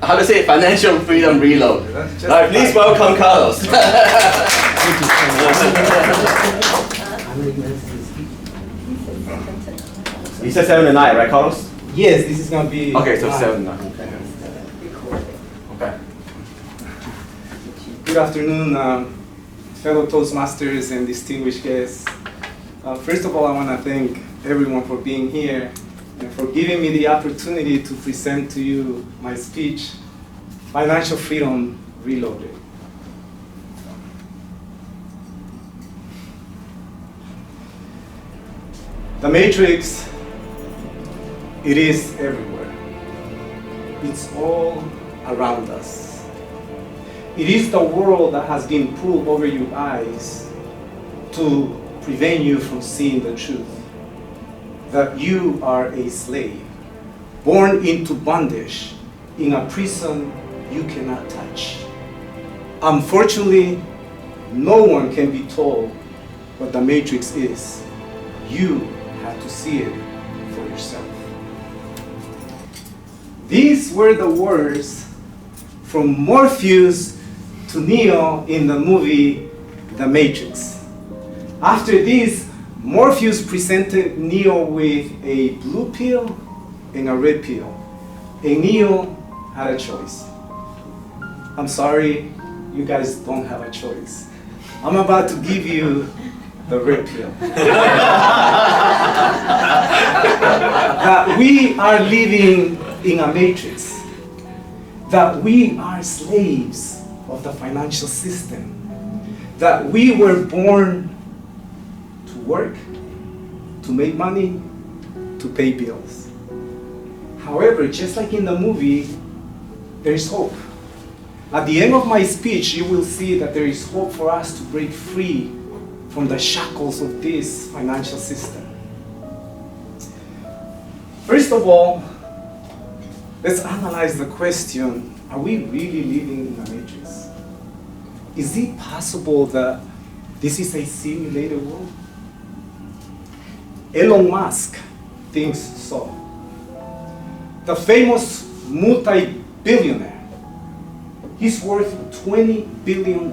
how to say financial freedom reload. All right, please welcome Carlos. You said 7 to 9, right, Carlos? Yes, this is going to be... Okay, so 7 to 9. Okay. Good afternoon, fellow Toastmasters and distinguished guests. First of all, I want to thank everyone for being here and for giving me the opportunity to present to you my speech, Financial Freedom Reloaded. The Matrix, it is everywhere. It's all around us. It is the world that has been pulled over your eyes to prevent you from seeing the truth. That you are a slave, born into bondage, in a prison you cannot touch. Unfortunately, no one can be told what the Matrix is. You have to see it for yourself. These were the words from Morpheus to Neo in the movie The Matrix. After this, Morpheus presented Neo with a blue pill and a red pill. And Neo had a choice. I'm sorry, you guys don't have a choice. I'm about to give you the red pill. That we are living in a matrix. That we are slaves of the financial system. That we were born to work, to make money, to pay bills. However, just like in the movie, there is hope. At the end of my speech, you will see that there is hope for us to break free from the shackles of this financial system. First of all, let's analyze the question, are we really living in a matrix? Is it possible that this is a simulated world? Elon Musk thinks so. The famous multi-billionaire, he's worth $20 billion.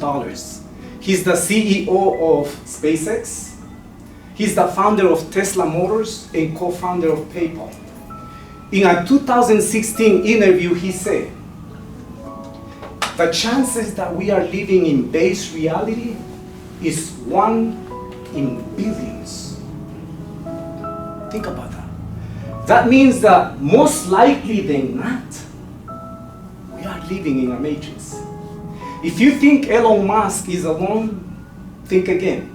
He's the CEO of SpaceX. He's the founder of Tesla Motors and co-founder of PayPal. In a 2016 interview, he said, the chances that we are living in base reality is 1 in billions. Think about that. That means that most likely than not, we are living in a matrix. If you think Elon Musk is alone, think again.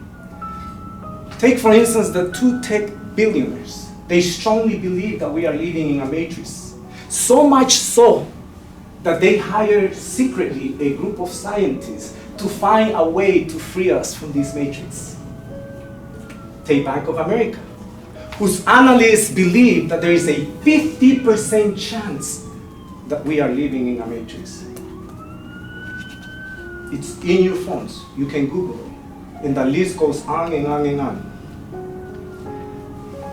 Take for instance the 2 tech billionaires. They strongly believe that we are living in a matrix. So much so that they hired secretly a group of scientists to find a way to free us from this matrix. Take Bank of America, whose analysts believe that there is a 50% chance that we are living in a matrix. It's in your phones. You can Google it. And the list goes on and on and on.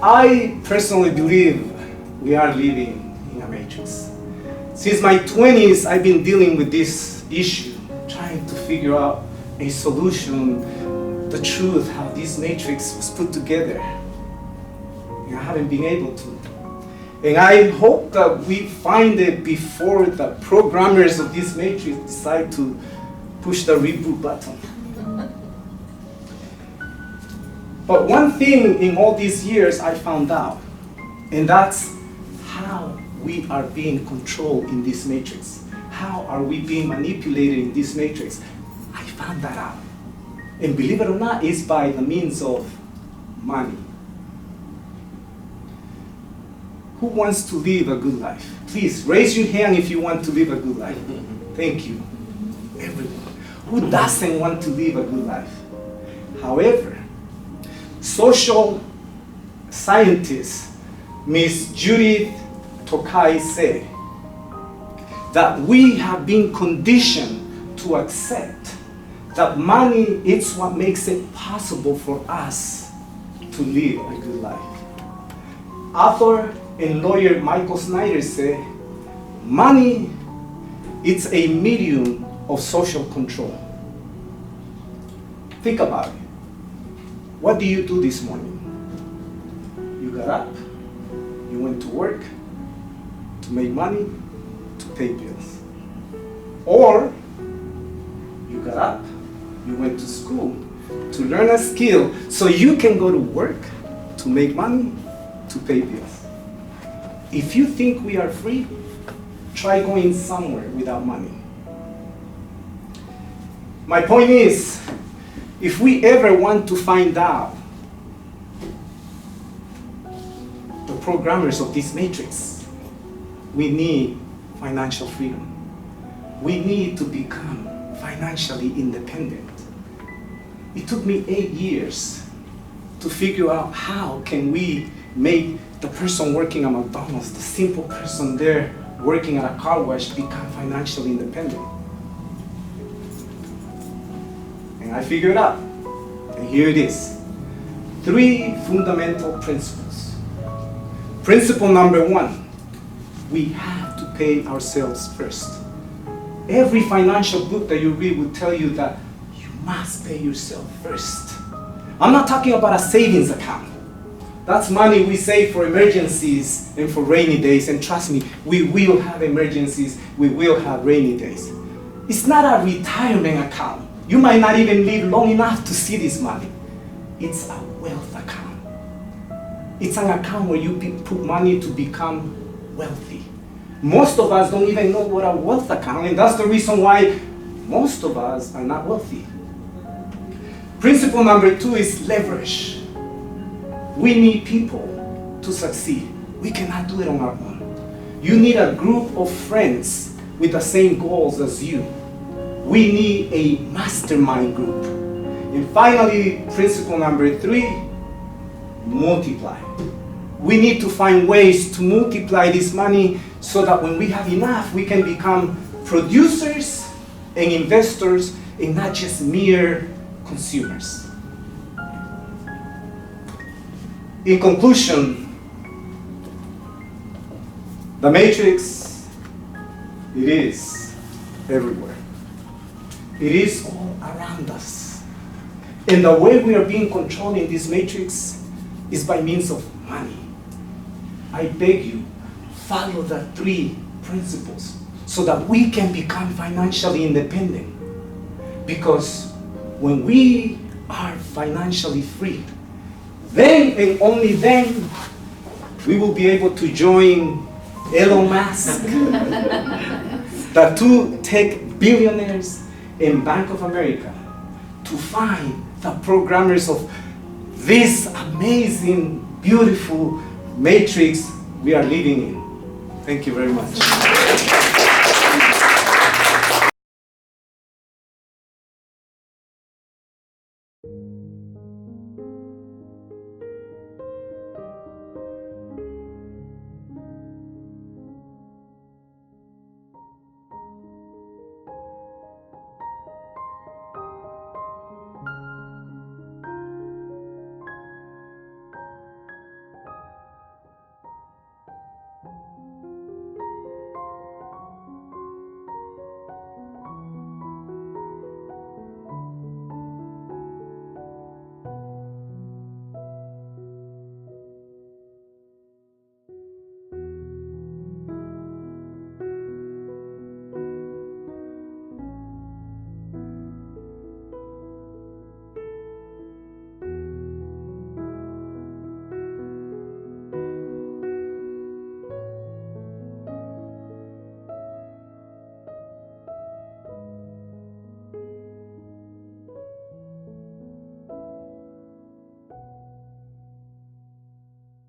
I personally believe we are living in a matrix. Since my 20s, I've been dealing with this issue, trying to figure out a solution, the truth, how this matrix was put together. And I haven't been able to. And I hope that we find it before the programmers of this matrix decide to push the reboot button. But one thing in all these years I found out, and that's how we are being controlled in this matrix. How are we being manipulated in this matrix? I found that out. And believe it or not, it's by the means of money. Who wants to live a good life? Please raise your hand if you want to live a good life. Thank you. Everyone. Who doesn't want to live a good life? However, social scientist Miss Judith Tokai said that we have been conditioned to accept that money is what makes it possible for us to live a good life. Author and lawyer Michael Snyder said, money It's a medium of social control. Think about it. What do you do this morning? You got up, you went to work to make money, to pay bills. Or you got up, you went to school to learn a skill so you can go to work to make money, to pay bills. If you think we are free, try going somewhere without money. My point is, if we ever want to find out the programmers of this matrix, we need financial freedom. We need to become financially independent. It took me 8 years to figure out how can we make the person working at McDonald's, the simple person there working at a car wash, become financially independent. And I figured it out. And here it is. 3 fundamental principles. Principle number 1, we have to pay ourselves first. Every financial book that you read will tell you that you must pay yourself first. I'm not talking about a savings account. That's money we save for emergencies and for rainy days. And trust me, we will have emergencies, we will have rainy days. It's not a retirement account. You might not even live long enough to see this money. It's a wealth account. It's an account where you put money to become wealthy. Most of us don't even know what a wealth account is, and that's the reason why most of us are not wealthy. Principle number 2 is leverage. We need people to succeed. We cannot do it on our own. You need a group of friends with the same goals as you. We need a mastermind group. And finally, principle number 3, multiply. We need to find ways to multiply this money so that when we have enough, we can become producers and investors and not just mere consumers. In conclusion, the matrix, it is everywhere. It is all around us. And the way we are being controlled in this matrix is by means of money. I beg you, follow the 3 principles so that we can become financially independent. Because when we are financially free, then and only then we will be able to join Elon Musk, the 2 tech billionaires in Bank of America, to find the programmers of this amazing, beautiful matrix we are living in. Thank you very much.